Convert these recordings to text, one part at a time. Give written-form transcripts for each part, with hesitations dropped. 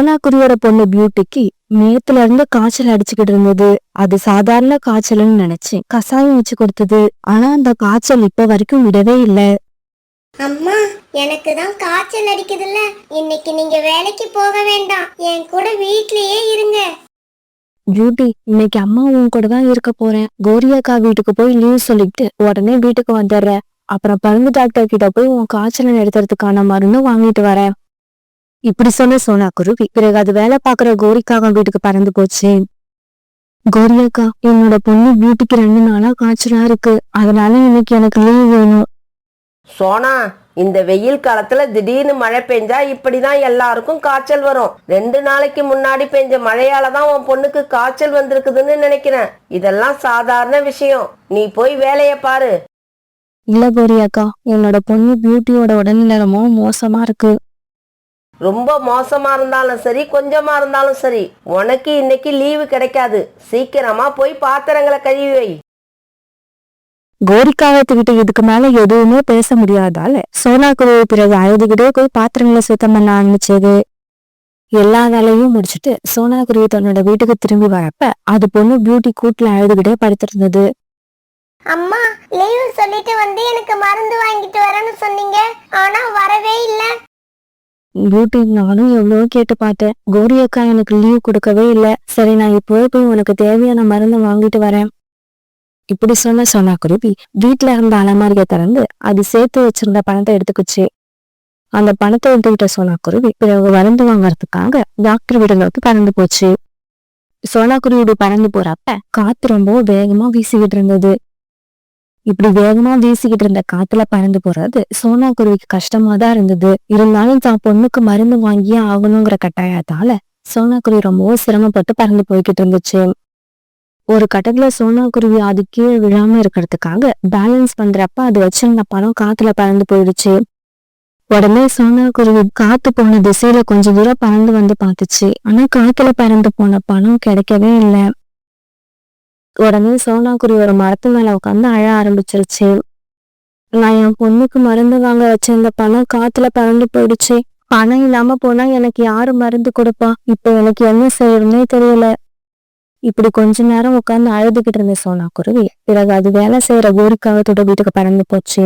சோனா குருவியோட பொண்ணு பியூட்டிக்கு நேத்துல இருந்து காய்ச்சல் அடிச்சுக்கிட்டு இருந்தது. அது சாதாரண காய்ச்சல்னு நினைச்சு கசாயம் வச்சு கொடுத்தது. ஆனா அந்த காய்ச்சல் இப்ப வரைக்கும் விடவே இல்ல. அம்மா, எனக்கு தான் காய்ச்சல் அடிக்குதுல்ல, இன்னைக்கு நீங்க வேலைக்கு போக வேண்டாம், என் கூட வீட்லயே இருங்க. பியூட்டி, இன்னைக்கு அம்மா உன் கூட தான் இருக்க போறேன். கோரி அக்கா வீட்டுக்கு போய் லீவ் சொல்லிட்டு உடனே வீட்டுக்கு வந்துடுறேன். அப்புறம் பருந்து டாக்டர் கிட்ட போய் உன் காய்ச்சலை நிறுத்துறதுக்கான மருந்து வாங்கிட்டு வரேன். இப்படி சொன்ன சோனா குருவி பிறகு அது வேலை பாக்குற கோரிக்காக வீட்டுக்கு பறந்து போச்சு. கோரி அக்கா, என்னோட பொண்ணு பியூட்டிக்கு 2 நாளா காய்ச்சலா இருக்கு. அதனால இன்னைக்கு எனக்கு லீவ் வேணும். சோனா, இந்த வெயில் காலத்துல திடீர்னு மழை பெஞ்சா இப்படிதான் எல்லாருக்கும் காய்ச்சல் வரும். 2 நாளைக்கு முன்னாடி பெஞ்ச மழையாலதான் உன் பொண்ணுக்கு காய்ச்சல் வந்திருக்குதுன்னு நினைக்கிறேன். இதெல்லாம் சாதாரண விஷயம். நீ போய் வேலைய பாரு. இல்ல கோரி அக்கா, என்னோட பொண்ணு பியூட்டியோட உடல்நலமும் மோசமா இருக்கு. ரொம்ப மோசமா இருந்தாலும் சரி, கொஞ்சமா இருந்தாலும் சரி, உனக்கு இன்னைக்கு லீவு கிடைக்காது. சீக்கிரமா போய் பாத்திரங்களை கழுவி வை. கோரிக்காகத்துக்கிட்ட இதுக்கு மேல எதுவுமே பேச முடியாதால சோனா குருவி பிறகு அழுதுகிட்டே போய் பாத்திரங்களை சுத்தம் பண்ண ஆரம்பிச்சது. எல்லா வேலையும் முடிச்சுட்டு சோனா குருவி தன்னோட வீட்டுக்கு திரும்பி வரப்ப அது பொண்ணு பியூட்டி கூட்டுல அழுதுகிட்டே படுத்திருந்தது. அம்மா, லீவு சொல்லிட்டு வந்து எனக்கு மருந்து வாங்கிட்டு வரேன்னு சொன்னீங்க, ஆனா வரவே இல்ல. பியூட்டி, நானும் எவ்வளவோ கேட்டு பார்த்தேன். கோரி அக்கா எனக்கு லீவ் கொடுக்கவே இல்லை. சரி, நான் இப்போ போய் உனக்கு தேவையான மருந்தை வாங்கிட்டு வரேன். இப்படி சொன்ன சோனா குருவி வீட்டுல இருந்த அலமாரியை திறந்து அது சேர்த்து வச்சிருந்த பணத்தை எடுத்துக்குச்சு. அந்த பணத்தை எடுத்துக்கிட்ட சோனா குருவி பிறகு மருந்து வாங்கறதுக்காக டாக்டர் வீடு நோக்கி பறந்து போச்சு. சோனா குருவி பறந்து போறப்ப காத்து ரொம்ப வேகமா வீசிக்கிட்டு இருந்தது. இப்படி வேகமா வீசிக்கிட்டு இருந்த காத்துல பறந்து போறது சோனா குருவிக்கு கஷ்டமா தான் இருந்தது. இருந்தாலும் தான் பொண்ணுக்கு மருந்து வாங்கியே ஆகணுங்கிற கட்டாயத்தால சோனா குருவி ரொம்பவும் சிரமப்பட்டு பறந்து போய்கிட்டு இருந்துச்சு. ஒரு கட்டத்துல சோனா குருவி அது கீழே விழாம இருக்கிறதுக்காக பேலன்ஸ் பண்றப்ப அது வச்சிருந்த பணம் காத்துல பறந்து போயிடுச்சு. உடனே சோனா குருவி காத்து போன திசையில கொஞ்ச தூரம் பறந்து வந்து பார்த்துச்சு. ஆனா காத்துல பறந்து போன பணம் கிடைக்கவே இல்லை. உடனே சோனா குருவி ஒரு மரத்து மேல உட்காந்து அழ ஆரம்பிச்சிருச்சு. நான் என் பொண்ணுக்கு மருந்து வாங்க வச்சிருந்த பணம் காத்துல பறந்து போயிடுச்சு. பணம் இல்லாம போனா எனக்கு யாரு மருந்து கொடுப்பா? இப்ப எனக்கு என்ன செய்யணும்னே தெரியல. இப்படி கொஞ்ச நேரம் உட்காந்து அழுதுகிட்டு இருந்த சோனா குருவி பிறகு அது வேலை செய்யற கோரிக்காகத்தோட வீட்டுக்கு பறந்து போச்சு.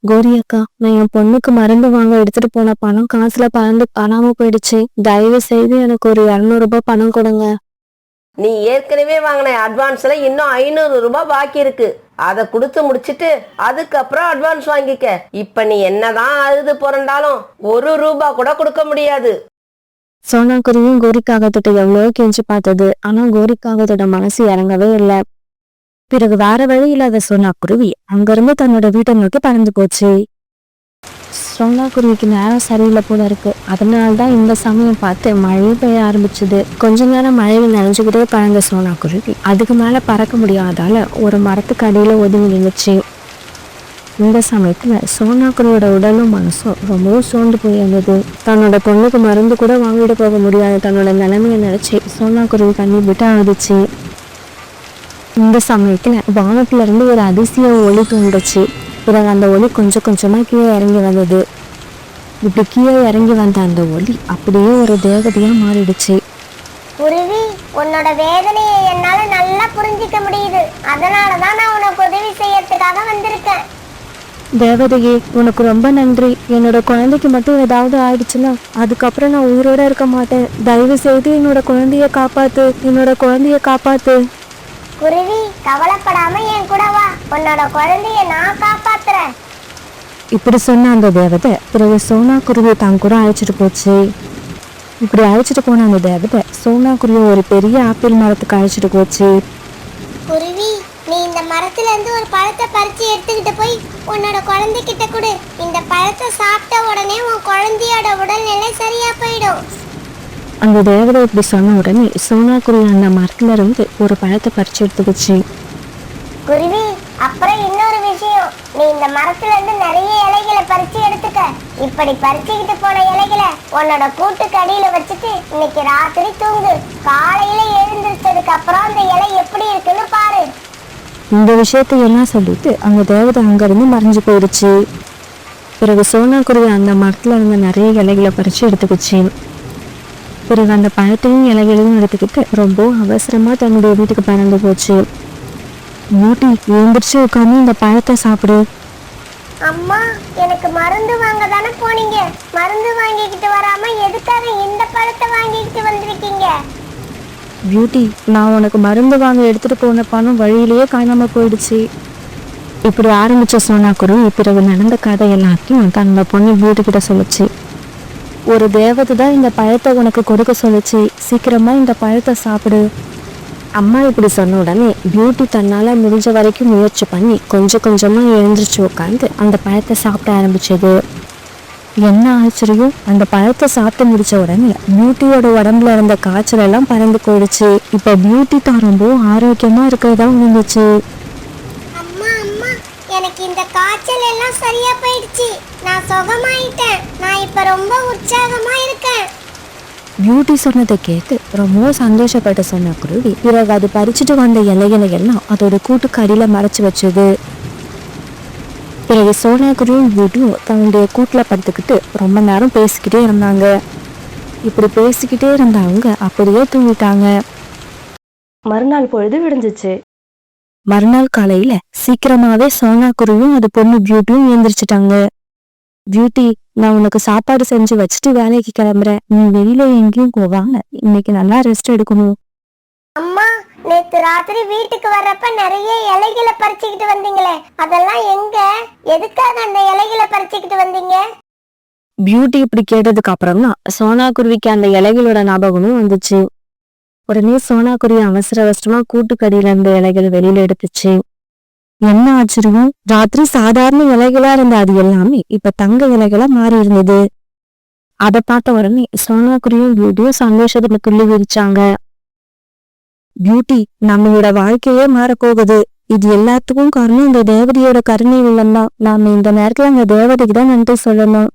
கோரி அக்கா, நான் என் பொண்ணுக்கு மருந்து வாங்க எடுத்துட்டு போன பணம் காசுல பறந்து காணாம போயிடுச்சு. தயவு செய்து எனக்கு ஒரு 200 ரூபாய் பணம் கொடுங்க. நீ ஏற்கனவே வாங்கின அட்வான்ஸ்ல இன்னும் 500 ரூபாய் பாக்கி இருக்கு. அதை கொடுத்து முடிச்சிட்டு அதுக்கப்புறம் அட்வான்ஸ் வாங்கிக்க. இப்ப நீ என்னதான் அழுது புரண்டாலும் 1 ரூபாய் கூட கொடுக்க முடியாது. சோனா குருவியும் கோரிக்காகத்தோட எவ்வளவோ கெஞ்சி பார்த்தது. ஆனா கோரிக்காகத்தோட மனசு இறங்கவே இல்லை. பிறகு வேற வழி இல்லாத சோனா குருவி அங்கிருந்து தன்னோட வீட்டை நோக்கி பறந்து போச்சு. சோனா குருவிக்கு நேரம் சரியில்லை போல இருக்கு. அதனால்தான் இந்த சமயம் பார்த்து மழை பெய்ய ஆரம்பிச்சது. கொஞ்ச நேரம் மழையில் நனைஞ்சுக்கிட்டே பறந்த சோனா குருவி அதுக்கு மேல பறக்க முடியாதால ஒரு மரத்துக்கு அடியில ஒதுங்கி நின்றுச்சு. இந்த சமயத்துல சோனா குருவியோட உடலும் மனசும் ரொம்பவும் சோர்ந்து போயிருந்தது. தன்னோட பொண்ணுக்கு மருந்து கூட வாங்கிட்டு போக முடியாது தன்னோட நிலைமையை நினைச்சு சோனா குருவி கண்ணீர் விட்டு அழுதுச்சு. இந்த சமயத்துல வானத்துல இருந்து ஒரு அதிசய ஒளி தோன்றுச்சு. பிறகு அந்த ஒளி கொஞ்சம் கொஞ்சமா கீழே இறங்கி வந்தது. இப்படி கீழே இறங்கி வந்த அந்த ஒளி அப்படியே ஒரு தேவதையா மாறிடுச்சு. குருவி, உன்னோட வேதனையை என்னால நல்லா புரிஞ்சிக்க முடியுது. அதனாலதான் நான் உனக்கு உதவி செய்யறதுக்காக வந்திருக்கேன். தேவதையே, உனக்கு ரொம்ப நன்றி. என்னோட குழந்தைக்கு மட்டும் ஏதாவது ஆயிடுச்சுன்னா அதுக்கப்புறம் நான் உயிரோட இருக்க மாட்டேன். தயவு செய்து என்னோட குழந்தைய காப்பாத்து, என்னோட குழந்தைய காப்பாத்து. குருவி, கவலைப்படாம என் கூட வா, உன்னோட குழந்தைய நான் காப்பாத்துறேன். இப்படி சொன்ன அந்த தேவதை பிறகு சோனா குருவியை தான் கூட அழைச்சிட்டு போச்சு. இப்படி அழைச்சிட்டு போன அந்த தேவதை சோனா குருவியை ஒரு பெரிய ஆப்பிள் மரத்துக்கு அழைச்சிட்டு போச்சு. குருவி, நீ இந்த மரத்துல இருந்து ஒரு பழத்தை பறிச்சு எடுத்துக்கிட்டு போய் உன்னோட குழந்தைகிட்ட கொடு. இந்த பழத்தை சாப்பிட்ட உடனே உன் குழந்தையோட உடல்நிலை சரியா போயிடும். அந்த தேவதை இப்படி சொன்ன உடனே சோனா குருவி அந்த மரத்துல இருந்து ஒரு பழத்தை பறிச்சு எடுத்துக்கிச்சு. குருவி, அப்புறம் இன்னொரு விஷயம், நீ இந்த மரத்துல இருந்து நிறைய இலைகளை பறிச்சு எடுத்துக்க. இப்படி பறிச்சுக்கிட்டு போன இலைகளை உன்னோட கூட்டுக்கு அடியில வச்சுட்டு இன்னைக்கு ராத்திரி தூங்கு. காலையில எழுந்திருச்சதுக்கு அப்புறம் அந்த இலை எப்படி இருக்குன்னு பாரு. இந்த விஷயத்தை எல்லாம் சொல்லிட்டு அந்த தேவதை அங்கிருந்து மறைஞ்சு போயிடுச்சு. பிறகு சோனா குருவி அந்த மரத்துல இருந்து நிறைய இலைகளை பறிச்சு எடுத்துக்கிச்சு. பிறகு அந்த பழத்தையும் இலைகளையும் எடுத்துக்கிட்டு ரொம்ப அவசரமா தன்னுடைய வீட்டுக்கு பறந்து போச்சு. பியூட்டி எழுந்திரிச்சு உட்காந்து இந்த பழத்தை சாப்பிடு. அம்மா, எனக்கு மருந்து வாங்க தானே போனீங்க. மருந்து வாங்கிக்கிட்டு வராம எதுக்காக இந்த பழத்தை வாங்கிக்கிட்டு வந்திருக்கீங்க? பியூட்டி, நான் உனக்கு மருந்து வாங்க எடுத்துட்டு போன பணம் வழியிலேயே காணாம போயிடுச்சு. இப்படி ஆரம்பிச்ச சோனாக்குருவி பிறகு நடந்த கதை எல்லாத்தையும் தன்னோட பொண்ணு பியூட்டி கிட்ட சொல்லுச்சு. ஒரு தேவதை தான் இந்த பழத்தை உனக்கு கொடுக்க சொல்லுச்சு, சீக்கிரமா இந்த பழத்தை சாப்பிடு. அம்மா இப்படி சொன்ன உடனே பியூட்டி தன்னால முடிஞ்ச வரைக்கும் முயற்சி பண்ணி கொஞ்சம் கொஞ்சமா எழுந்திரிச்சு உட்காந்து அந்த பழத்தை சாப்பிட ஆரம்பிச்சது. என்ன ஆச்சரியம், அந்த பழத்தை சாப்பிட்டு முடிச்ச உடனே பியூட்டியோட உடம்புல இருந்த காய்ச்சல் எல்லாம் பறந்து போயிடுச்சு. இப்ப பியூட்டி தான் ரொம்ப ஆரோக்கியமா இருக்கிறதா உணர்ந்துச்சு. அம்மா அம்மா, எனக்கு இந்த காய்ச்சல் எல்லாம் சரியா போயிடுச்சு. நான் சுகமாயிட்டேன். நான் இப்ப ரொம்ப உற்சாகமா இருக்கேன். பியூட்டி சொன்னதை கேட்டு ரொம்ப சந்தோஷப்பட்ட சோனாக்குருவி பிறகு அது பறிச்சுட்டு வந்த இலைகளை எல்லாம் அதோட கூட்டுக்கு அடியில மறைச்சு வச்சது. பிறகு சோனாக்குருவியும் பியூட்டியும் தன்னுடைய கூட்டுல படுத்துக்கிட்டு ரொம்ப நேரம் பேசிக்கிட்டே இருந்தாங்க. இப்படி பேசிக்கிட்டே இருந்தவங்க அப்படியே தூங்கிட்டாங்க. மறுநாள் பொழுது விடிஞ்சிச்சு. மறுநாள் காலையில சீக்கிரமாவே சோனாக்குருவியும் அது பொண்ணு பியூட்டியும் எழுந்திரிச்சிட்டாங்க. பியூட்டி, நான் உனக்கு சாப்பாடு செஞ்சு வச்சுட்டு வேலைக்கு கிளம்புறேன். நீ வெளியில எங்கேயும் போவாங்க, இன்னைக்கு நல்லா ரெஸ்ட் எடுக்கணும். அம்மா, நேத்து ராத்திரி வீட்டுக்கு வர்றப்ப நிறைய இலைகளை பறிச்சுக்கிட்டு வந்தீங்களே, அதெல்லாம் எங்க? எதுக்காக அந்த இலைகளை பறிச்சுக்கிட்டு வந்தீங்க? பியூட்டி இப்படி கேட்டதுக்கு அப்புறம் தான் சோனாக்குருவிக்கு அந்த இலைகளோட ஞாபகமும் வந்துச்சு. உடனே சோனாக்குருவி அவசர அவசரமா கூட்டுக்கடியில இருந்த இலைகளை வெளியில எடுத்துச்சு. என்ன ஆச்சரியம், ராத்திரி சாதாரண இலைகளா இருந்த அது எல்லாமே இப்ப தங்க இலைகளா மாறி இருந்தது. அதை பார்த்த உடனே சோனாக்குருவியும் பியூட்டியும் சந்தோஷத்துல துள்ளி விரிச்சாங்க. பியூட்டி, நம்மளோட வாழ்க்கையே மாறப்போகுது. இது எல்லாத்துக்கும் காரணம் இந்த தேவதையோட கருணை உள்ளம்தான். நாம இந்த நேரத்துல அந்த தேவதைக்கு தான் நன்றி சொல்லணும்.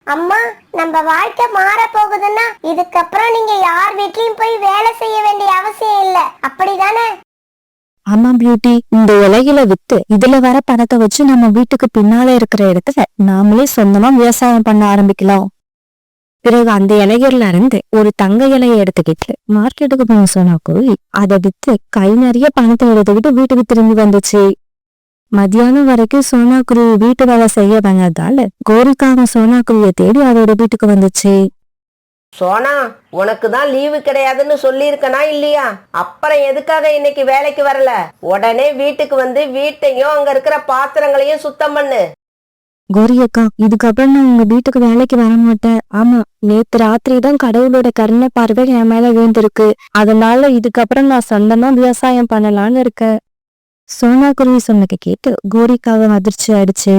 அம்மா, நம்ம வாழ்க்கை மாற போகுதுன்னா இதுக்கப்புறம் நீங்க யார் வீட்லயும் போய் வேலை செய்ய வேண்டிய அவசியம் இல்ல, அப்படிதானே? ஆமா பியூட்டி, இந்த இலைகளை வித்து இதுல வர பணத்தை வச்சு நம்ம வீட்டுக்கு பின்னால இருக்கிற இடத்துல நாமளே சொந்தமா விவசாயம் பண்ண ஆரம்பிக்கலாம். பிறகு அந்த இலைகள்ல இருந்து ஒரு தங்க இலையை எடுத்துக்கிட்டு மார்க்கெட்டுக்கு போன சோனாக்குருவி அதை வித்து கை நிறைய பணத்தை எடுத்துக்கிட்டு வீட்டுக்கு திரும்பி வந்துச்சு. மத்தியானம் வரைக்கும் சோனாக்குருவி வீட்டு வேலை செய்ய வந்ததால கோரிக்காக சோனாக்குருவியை தேடி அதோட வீட்டுக்கு வந்துச்சு. சோனா, உனக்கு தான் லீவு கிடையாதுன்னு சொல்லியிருக்கனா இல்லையா? அப்புறம் எதுக்காக இன்னைக்கு வேலைக்கு வரல? உடனே வீட்டுக்கு வந்து வீட்டையும் அங்க இருக்கிற பாத்திரங்களையும் சுத்தம் பண்ணு. கோரி அக்கா, இதுக்கப்புறம் நான் உங்க வீட்டுக்கு வேலைக்கு வர மாட்டேன். ஆமா, நேத்து ராத்திரி தான் கடவுளோட கருணை பார்வை என் மேல விழுந்திருக்கு. அதனால இதுக்கப்புறம் நான் சொந்தமா விவசாயம் பண்ணலான்னு இருக்கேன். சோனாக்குருவி சொன்னதை கேட்டு கோரிக்காக அதிர்ச்சி ஆயிடுச்சு.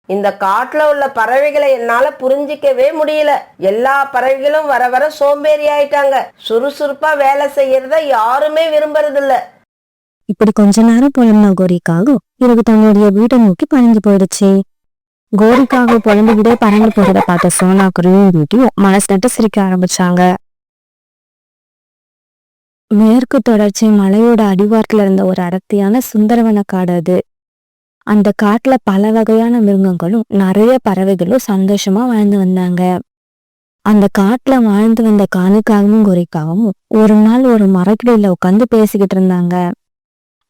இந்த காட்டுல உள்ள பறவைகளை என்னால புரிஞ்சிக்கவே முடியல. எல்லா பறவைகளும் வர வர சோம்பேறி ஆயிட்டாங்க. சுறுசுறுப்பா வேலை செய்யறத யாருமே விரும்புறது இல்ல. இப்படி கொஞ்ச நேரம் புலம்புன கோரிக்காக பிறகு தன்னுடைய வீட்டை நோக்கி பறந்து போயிடுச்சு. கோரிக்காக புலம்புகிட்டே பறந்து போறத பார்த்த சோனாக்குருவியும் பியூட்டியும் மனசு நட்டு சிரிக்க ஆரம்பிச்சாங்க. மேற்கு தொடர்ச்சி மலையோட அடிவாரத்துல இருந்த ஒரு அடர்த்தியான சுந்தரவன காடு அது. அந்த காட்டுல பல வகையான மிருகங்களும் நிறைய பறவைகளும் சந்தோஷமா வாழ்ந்து வந்தாங்க. அந்த காட்டுல வாழ்ந்து வந்த காணுக்காகவும் கோரிக்காகவும் ஒரு நாள் ஒரு மரக்கிளையில உட்காந்து பேசிக்கிட்டு இருந்தாங்க.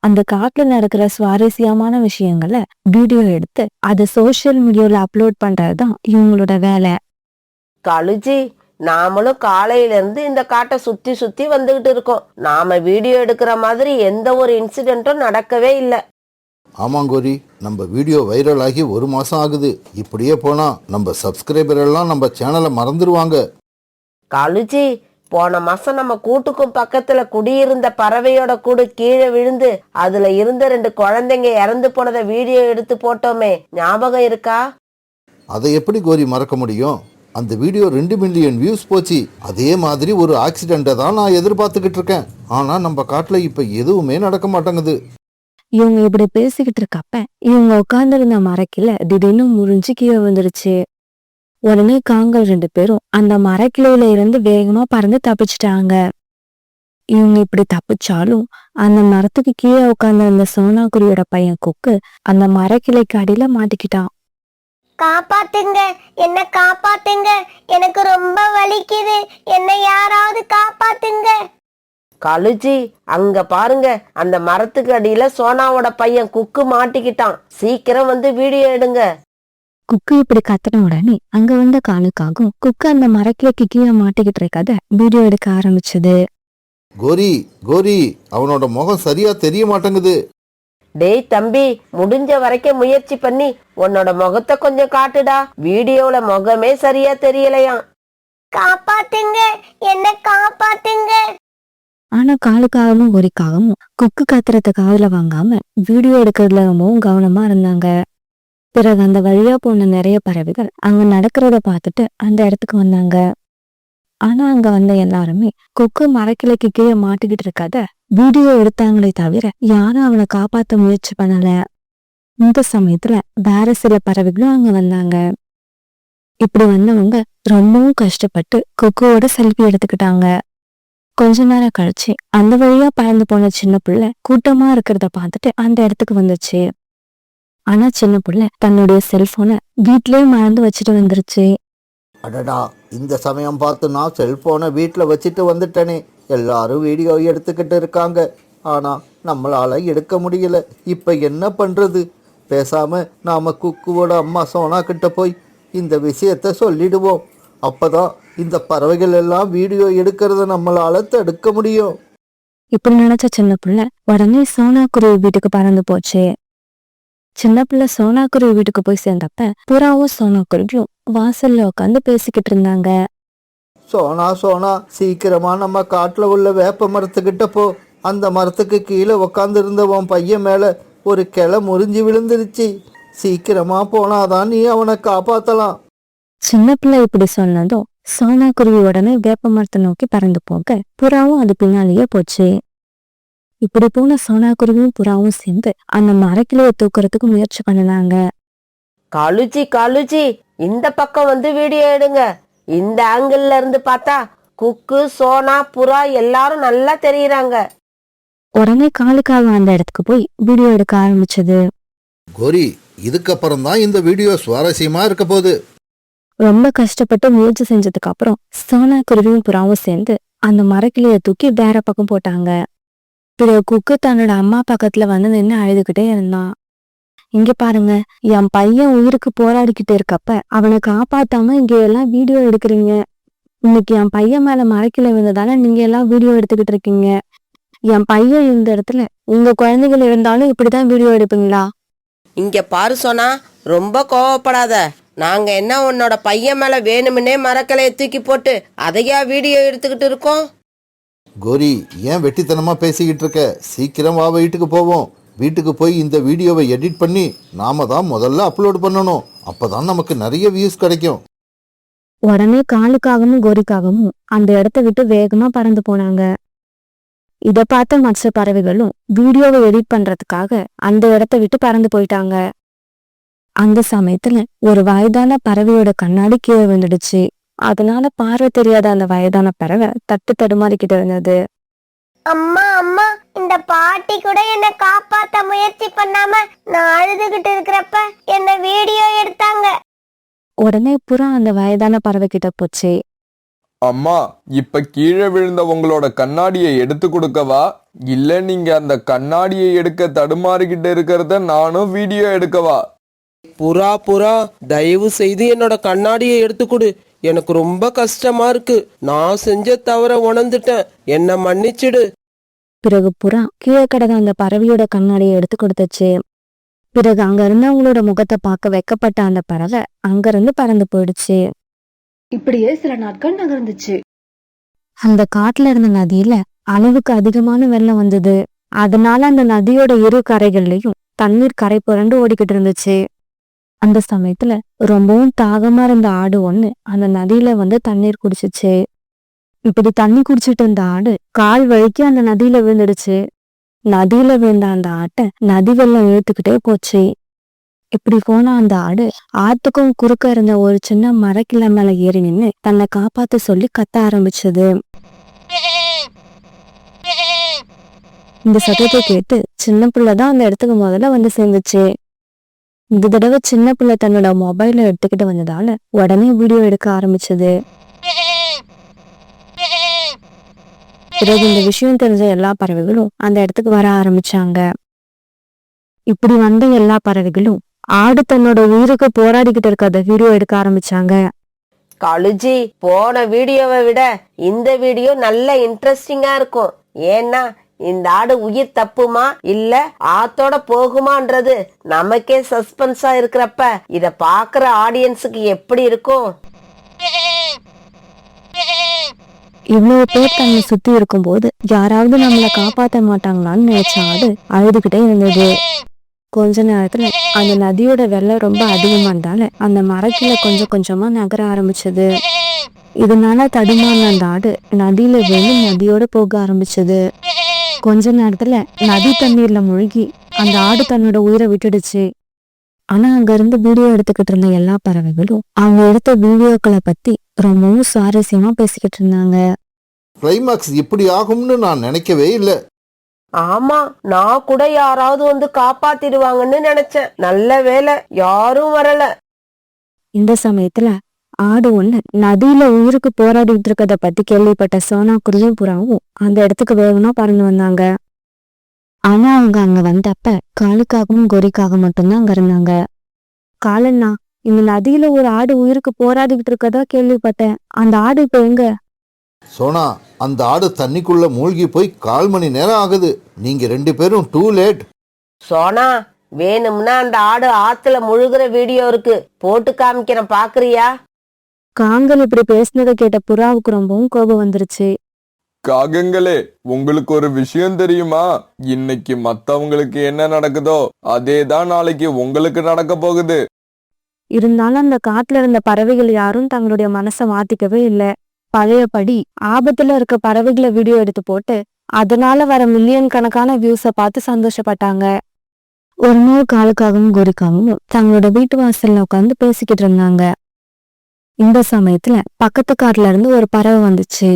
அந்த காட்டுல நடக்கிற சுவாரஸ்யமான விஷயங்களை வீடியோ எடுத்து அதை சோசியல் மீடியால அப்லோட் பண்றதுதான் இவங்களோட வேலை. கழுஜி, நாமளும் காலையில இருந்து இந்த காட்டை சுத்தி சுத்தி வந்துகிட்டு இருக்கோம். நாம வீடியோ எடுக்கிற மாதிரி எந்த ஒரு இன்சிடென்ட்டும் நடக்கவே இல்லை. ஆமாங்கோரி, நம்ம வீடியோ வைரல் ஆகி 1 மாசம் ஆகுது. இப்படியே போனா நம்ம சப்ஸ்கிரைபர் எல்லாம் நம்ம சேனலை மறந்துடுவாங்க. கழுஜி, போன மாசம் நம்ம கூட்டுக்கும் பக்கத்துல குடியிருந்த பறவையோட கூடு கீழே விழுந்து அதுல இருந்த 2 குழந்தைங்க இறந்து போனதை வீடியோ எடுத்து போட்டோமே, ஞாபகம் இருக்கா? அதை எப்படி கோரி மறக்க முடியும்? அந்த வீடியோ 2 மில்லியன் வியூஸ் போச்சு. அதே மாதிரி ஒரு ஆக்சிடென்ட்டை தான் நான் எதிர்பார்த்துக்கிட்டு இருக்கேன். ஆனா நம்ம காட்டுல இப்ப எதுவுமே நடக்க மாட்டேங்குது. இவங்க இப்படி பேசிக்கிட்டு இருக்கப்ப இவங்க உட்கார்ந்துருந்த மரக்கில திடீர்னு முறிஞ்சு கீழே வந்துருச்சு. உடனே காங்கள் 2 பேரும் அந்த மரக்கிளையில இருந்து வேகமா பறந்து தப்பிச்சிட்டாங்க. இவங்க இப்படி தப்பிச்சாலும் அந்த மரத்துக்கு கீழே உட்கார்ந்து அந்த சோனாக்குருவியோட பையன் கொக்கு அந்த மரக்கிளைக்கு அடியில மாட்டிக்கிட்டான். காப்பாத்துங்க, என்ன காப்பாத்துங்க, எனக்கு ரொம்ப வலிக்குது, என்னை யாராவது காப்பாத்துங்க. கழுச்சி, அங்க பாருங்க, அந்த மரத்துக்கு அடியில சோனாவோட பையன் குக்கு மாட்டிக்கிட்டான். சீக்கிரம் வந்து வீடியோ எடுங்க. குக்கு இப்படி கத்துன உடனே அங்க வந்த காலுக்காகும் குக்கு அந்த மரக்கிளைக்கு கீழே மாட்டிக்கிட்டு இருக்காத வீடியோ எடுக்க ஆரம்பிச்சது. கோரி கோரி, அவனோட முகம் சரியா தெரிய மாட்டேங்குது. டேய் தம்பி, முடிஞ்ச வரைக்கும் முயற்சி பண்ணி உன்னோட முகத்தை கொஞ்சம் காட்டுடா. வீடியோல முகமே சரியா தெரியலையாம். காப்பாத்துங்க, என்ன காப்பாத்துங்க. ஆனா காலுக்காகவும் கோரிக்காகவும் குக்கு கத்துறத காதுல வாங்காம வீடியோ எடுக்கிறதுல ரொம்பவும் கவனமா இருந்தாங்க. பிறகு அந்த வழியா போன நிறைய பறவைகள் அங்க நடக்கிறத பார்த்துட்டு அந்த இடத்துக்கு வந்தாங்க. ஆனா அங்க வந்த எல்லாருமே கொக்கு மரக்கிளைக்கு கீழே மாட்டிக்கிட்டு இருக்காத வீடியோ எடுத்தாங்களே தவிர யாரும் அவனை காப்பாத்த முயற்சி பண்ணல. இந்த சமயத்துல வேற சில பறவைகளும் அங்க வந்தாங்க. இப்படி வந்தவங்க ரொம்பவும் கஷ்டப்பட்டு கொக்குவோட செல்ஃபி எடுத்துக்கிட்டாங்க. கொஞ்ச நேரம் கழிச்சு அந்த வழியா பறந்து போன சின்ன புள்ள கூட்டமா இருக்கிறத பார்த்துட்டு அந்த இடத்துக்கு வந்துச்சு. ஆனா சின்ன புள்ள தன்னுடைய செல்போனை வீட்லயே மறந்து வச்சுட்டு வந்துருச்சு. அடடா, இந்த சமயம் பார்த்து நான் செல்போனை வீட்டில் வச்சுட்டு வந்துட்டேனே. எல்லாரும் வீடியோ எடுத்துக்கிட்டு இருக்காங்க, ஆனா நம்மளால எடுக்க முடியல. இப்ப என்ன பண்றது? பேசாம நாம குக்குவோட அம்மா சோனா கிட்ட போய் இந்த விஷயத்த சொல்லிடுவோம். அப்பதான் இந்த பறவைகள் எல்லாம் வீடியோ எடுக்கிறத நம்மளால தடுக்க முடியும். இப்படி நினைச்ச சின்ன புள்ள உடனே சோனா குருவி வீட்டுக்கு பறந்து போச்சு. சின்ன பிள்ளை சோனா குருவி வீட்டுக்கு போய் சேர்ந்தப்ப புறாவும் சோனா குருவியும் வாசல்ல உட்காந்து பேசிக்கிட்டு இருந்தாங்க. சோனா சோனா, சீக்கிரமா நம்ம காட்டுல உள்ள வேப்ப மரத்துக்கிட்ட போ. அந்த மரத்துக்கு கீழே உக்காந்து இருந்த உன் பையன் மேல ஒரு கிளை முறிஞ்சு விழுந்துருச்சு. சீக்கிரமா போனாதான் நீ அவனை காப்பாத்தலாம். சின்ன பிள்ளை இப்படி சொன்னதும் சோனா குருவி உடனே வேப்ப மரத்தை நோக்கி பறந்து போக புறாவும் அது பின்னாலேயே போச்சு. இப்படி போன சோனா குருவியும் புறாவும் சேர்ந்து அந்த மரக்கிளைய தூக்குறதுக்கு முயற்சி பண்ணினாங்க. கழுச்சி கழுச்சி, இந்த பக்கம் வந்து வீடியோ எடுங்க. இந்த ஆங்கிள் இருந்து பார்த்தா குக்கு, சோனா, புறா எல்லாரும் நல்லா தெரியுறாங்க. உடனே காலுக்காக அந்த இடத்துக்கு போய் வீடியோ எடுக்க ஆரம்பிச்சது. கோரி, இதுக்கப்புறம் தான் இந்த வீடியோ சுவாரஸ்யமா இருக்க போகுது. ரொம்ப கஷ்டப்பட்டு முயற்சி செஞ்சதுக்கு அப்புறம் சோனா குருவியும் புறாவும் சேர்ந்து அந்த மரக்கிளைய தூக்கி வேற பக்கம் போட்டாங்க. பிறகு குக்கு தன்னோட அம்மா பக்கத்துல வந்து நின்று அழுதுகிட்டே இருந்தான். இங்க பாருங்க, என் பையன் உயிருக்கு போராடிக்கிட்டு இருக்கப்ப அவனை காப்பாத்தாம இங்க எல்லாம் வீடியோ எடுக்கிறீங்க. இன்னைக்கு என் பையன் மேல மரக்கிளை விழுந்ததால நீங்க எல்லாம் வீடியோ எடுத்துக்கிட்டு இருக்கீங்க. என் பையன் இருந்த இடத்துல உங்க குழந்தைகள் இருந்தாலும் இப்படிதான் வீடியோ எடுப்பீங்களா? இங்க பாரு சோனா, ரொம்ப கோவப்படாத. நாங்க என்ன உன்னோட பையன் மேல வேணுமுன்னே மரக்கலையை தூக்கி போட்டு அதையா வீடியோ எடுத்துக்கிட்டு இருக்கோம்? கோரி, ஏன் வெட்டித்தனமா பேசிக்கிட்டு இருக்க? சீக்கிரம் வா, வீட்டுக்கு போவோம். வீட்டுக்கு போய் இந்த வீடியோவை எடிட் பண்ணி நாம தான் முதல்ல அப்லோட் பண்ணணும். அப்பதான் நமக்கு நிறைய வியூஸ் கிடைக்கும். உடனே காலுக்காகவும் கோரிக்காகவும் அந்த இடத்த விட்டு வேகமா பறந்து போனாங்க. இத பார்த்த மற்ற பறவைகளும் வீடியோவை எடிட் பண்றதுக்காக அந்த இடத்த விட்டு பறந்து போயிட்டாங்க. அந்த சமயத்துல ஒரு வயதான பறவையோட கண்ணாடி கீழே விழுந்துடுச்சு. அதனால பார்வை தெரியாத அந்த வயதான பறவை தட்டு தடுமாறிக்கிட்டு இருந்தது. அம்மா அம்மா, இந்த பாட்டி கூட என்ன காப்பாத்த முயற்சி பண்ணாம நான் அழுதுகிட்டு இருக்கிறப்ப என்ன வீடியோ எடுத்தாங்க. உடனே புறா அந்த வயதான பறவை கிட்ட போச்சு. அம்மா, இப்ப கீழே விழுந்த உங்களோட கண்ணாடியை எடுத்து கொடுக்கவா? இல்ல நீங்க அந்த கண்ணாடியை எடுக்க தடுமாறிக்கிட்டு இருக்கிறத நானும் வீடியோ எடுக்கவா? புறா புறா, தயவு செய்து என்னோட கண்ணாடியை எடுத்து கொடு. எனக்கு ரொம்ப கஷ்டமா இருக்கு. நான் செஞ்ச தவற உணர்ந்துட்டேன். என்ன மன்னிச்சிடு. பிறகு புறா கீழே கிடந்த அந்த பறவையோட கண்ணாடியை எடுத்து கொடுத்துச்சு. பிறகு அங்க இருந்தவங்களோட முகத்தை பார்க்க வெக்கப்பட்ட அந்த பறவை அங்கிருந்து பறந்து போயிடுச்சு. இப்படியே சில நாட்கள் நகர்ந்துச்சு. அந்த காட்டுல இருந்த நதியில அளவுக்கு அதிகமான வெள்ளம் வந்தது. அதனால அந்த நதியோட இரு கரைகள்லயும் தண்ணீர் கரை புரண்டு ஓடிக்கிட்டு இருந்துச்சு. அந்த சமயத்துல ரொம்பவும் தாகமா இருந்த ஆடு ஒண்ணு அந்த நதியில வந்து தண்ணீர் குடிச்சிச்சு. இப்படி தண்ணி குடிச்சிட்டு இருந்த ஆடு கால் வழிக்கு அந்த நதியில விழுந்துடுச்சு. நதியில விழுந்த அந்த ஆட்டை நதி வெள்ளம் இழுத்துக்கிட்டே போச்சு. இப்படி போன அந்த ஆடு ஆத்துக்கும் குறுக்க இருந்த ஒரு சின்ன மரக்கிளை மேல ஏறி நின்னு தன்னை காப்பாத்த சொல்லி கத்த ஆரம்பிச்சது. இந்த சத்தத்தை கேட்டு சின்ன பிள்ளைதான் அந்த இடத்துக்கு முதல்ல வந்து சேர்ந்துச்சு. இந்த தடவை சின்ன பிள்ளை தன்னோட மொபைலை எடுத்துக்கிட்டு வந்ததால உடனே வீடியோ எடுக்க ஆரம்பிச்சது. பிறகு இந்த விஷயம் தெரிஞ்ச எல்லா பறவைகளும் அந்த இடத்துக்கு வர ஆரம்பிச்சாங்க. இப்படி வந்த எல்லா பறவைகளும் ஆடு தன்னோட உயிருக்கு போராடிக்கிட்டு இருக்கிறத வீடியோ எடுக்க ஆரம்பிச்சாங்க. கழுஜி, போன வீடியோவை விட இந்த வீடியோ நல்ல இன்ட்ரெஸ்டிங்கா இருக்கும். ஏன்னா இந்த ஆடு உயிர் தப்புமா இல்ல ஆத்தோட போகுமான்றது நமக்கே சஸ்பென்ஸா இருக்கிறப்ப இத பாக்குற ஆடியன்ஸுக்கு எப்படி இருக்கும்? இவ்வளவு பேர் தன்னை சுத்தி இருக்கும்போது யாராவது நம்மளை காப்பாத்த மாட்டாங்களான்னு நினைச்ச ஆடு அழுதுகிட்டே இருந்தது. கொஞ்ச நேரத்துல அந்த நதியோட வெள்ளம் ரொம்ப அதிகமா இருந்தால அந்த மரத்துல கொஞ்சம் கொஞ்சமா நகர ஆரம்பிச்சது. இதனால தடுமாறின அந்த ஆடு நதியில விழுந்து நதியோட போக ஆரம்பிச்சது. கொஞ்ச நேரத்துல நதி தண்ணீர்ல மூழ்கி அந்த ஆடு தன்னோட உயிரை விட்டுடுச்சு. ஆனா அங்க இருந்து வீடியோ எடுத்துக்கிட்டு இருந்த எல்லா பறவைகளும் அவங்க எடுத்த வீடியோக்களை பத்தி ரொம்பவும் சுவாரஸ்யமா பேசிக்கிட்டு இருந்தாங்க. கிளைமாக்ஸ் இப்படி ஆகும்னு நான் நினைக்கவே இல்லை. ஆமா, நான் கூட யாராவது வந்து காப்பாத்திடுவாங்கன்னு நினைச்சேன். நல்ல வேளை யாரும் வரல. இந்த சமயத்துல ஆடு ஒண்ணு நதியில உயிருக்கு போராடிட்டு இருக்கத பத்தி கேள்விப்பட்ட சோனா குருவியும் புறாவும் அந்த இடத்துக்கு வேகமா பறந்து வந்தாங்க. ஆனா அவங்க அங்க வந்தப்ப காலுக்காகவும் கோரிக்காக மட்டும்தான் அங்க இருந்தாங்க. காலண்ணா, இந்த நதியில ஒரு ஆடு உயிருக்கு போராடிக்கிட்டு இருக்கதா கேள்விப்பட்டேன். அந்த ஆடு இப்ப எங்க? சோனா, அந்த ஆடு தண்ணிக்குள்ள மூழ்கி போய் 1/4 மணி நேரம் ஆகுது. நீங்க 2 பேரும் டூ லேட். சோனா, வேணும்னா அந்த ஆடு ஆத்துல முழுகிற வீடியோ இருக்கு, போட்டு காமிக்கிறேன், பாக்குறியா? காங்கல் இப்படி பேசினதை கேட்ட புறாவுக்கு ரொம்பவும் கோபம் வந்துருச்சு. காகங்களே, உங்களுக்கு ஒரு விஷயம் தெரியுமா? இன்னைக்கு மத்தவங்களுக்கு என்ன நடக்குதோ அதே தான் நாளைக்கு உங்களுக்கு நடக்க போகுது. இருந்தாலும் அந்த காட்டுல இருந்த பறவைகள் யாரும் தங்களுடைய மனசை மாத்திக்கவே இல்லை. பழையபடி ஆபத்துல இருக்க பறவைகளை வீடியோ எடுத்து போட்டு அதனால வர மில்லியன் கணக்கான வியூஸை பார்த்து சந்தோஷப்பட்டாங்க. ஒரு நாள் காலுக்காகவும் கோரிக்காகவும் தங்களோட வீட்டு வாசல்ல உட்காந்து பேசிக்கிட்டு இருந்தாங்க. இந்த சமயத்துல பக்கத்து காட்டுல இருந்து ஒரு பறவை வந்துச்சு.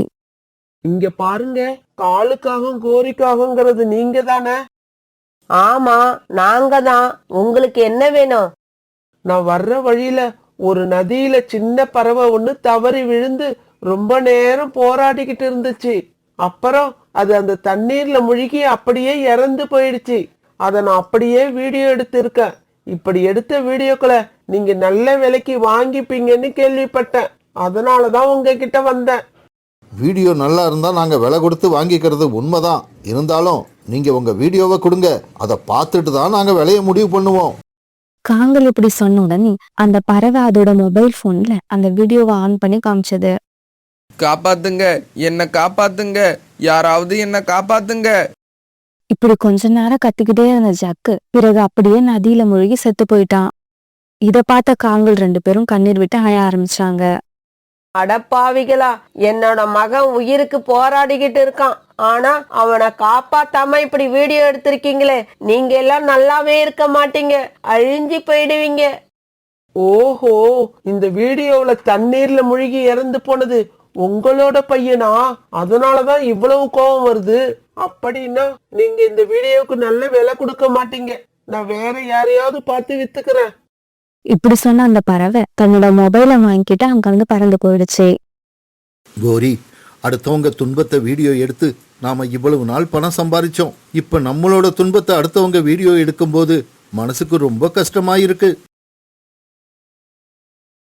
இங்க பாருங்க, காலுக்காகவும் கோரிக்காகங்கிறது நீங்க தானே? ஆமா, நாங்க தான். உங்களுக்கு என்ன வேணும்? நான் வர்ற வழியில ஒரு நதியில சின்ன பறவை ஒண்ணு தவறி விழுந்து ரொம்ப நேரம் போராடிக்கிட்டு இருந்துச்சு. அப்புறம் அது அந்த தண்ணீர்ல முழுகி அப்படியே இறந்து போயிடுச்சு. அதை நான் அப்படியே வீடியோ எடுத்து இருக்கேன். இப்படி எடுத்த வீடியோக்களை நீங்க நல்ல விலைக்கு வாங்கிப்பீங்கன்னு கேள்விப்பட்டேன். அதனாலதான் உங்ககிட்ட வந்தேன். வீடியோ நல்லா இருந்தா நாங்க விலை கொடுத்து வாங்கிக்கிறது உண்மைதான். இருந்தாலும் நீங்க உங்க வீடியோவை கொடுங்க, அதை பார்த்துட்டு தான் நாங்க விலையை முடிவு பண்ணுவோம். காங்கல் இப்படி சொன்ன உடனே அந்த பறவை அதோட மொபைல் போன்ல அந்த வீடியோவை ஆன் பண்ணி காமிச்சது. காப்பாத்துங்க, என்ன காப்பாத்துங்க, யாராவது என்ன காப்பாத்துங்க. இப்படி கொஞ்ச நேரம் கத்திக்கிட்டே இருந்த ஜக்கு பிறகு அப்படியே நதியில மூழ்கி செத்து போயிட்டான். இத பார்த்த காங்கல் 2 பேரும் கண்ணீர் விட்டு அழ ஆரம்பிச்சாங்க. அடப்பாவிகளா, என்னோட மகன் உயிருக்கு போராடிக்கிட்டு இருக்கான். ஆனா அவனை காப்பாத்தாம இப்படி வீடியோ எடுத்திருக்கீங்களே, நீங்க எல்லாம் நல்லாவே இருக்க மாட்டீங்க, அழிஞ்சு போயிடுவீங்க. ஓஹோ, இந்த வீடியோவுல தண்ணீர்ல முழுகி இறந்து போனது உங்களோட பையனா? அதனாலதான் இவ்வளவு கோபம் வருது. அப்படின்னா நீங்க இந்த வீடியோவுக்கு நல்ல விலை கொடுக்க மாட்டீங்க. நான் வேற யாரையாவது பார்த்து வித்துக்கிறேன். இப்படி சொன்ன அந்த பறவை தன்னோட மொபைலை வாங்கிட்டு அங்கிருந்து பறந்து போயிடுச்சு. கோரி, அடுத்தவங்க துன்பத்தை வீடியோ எடுத்து நாம இவ்வளவு நாள் பணம் சம்பாதிச்சோம். இப்ப நம்மளோட துன்பத்தை அடுத்தவங்க வீடியோ எடுக்கும்போது மனசுக்கு ரொம்ப கஷ்டமா இருக்கு.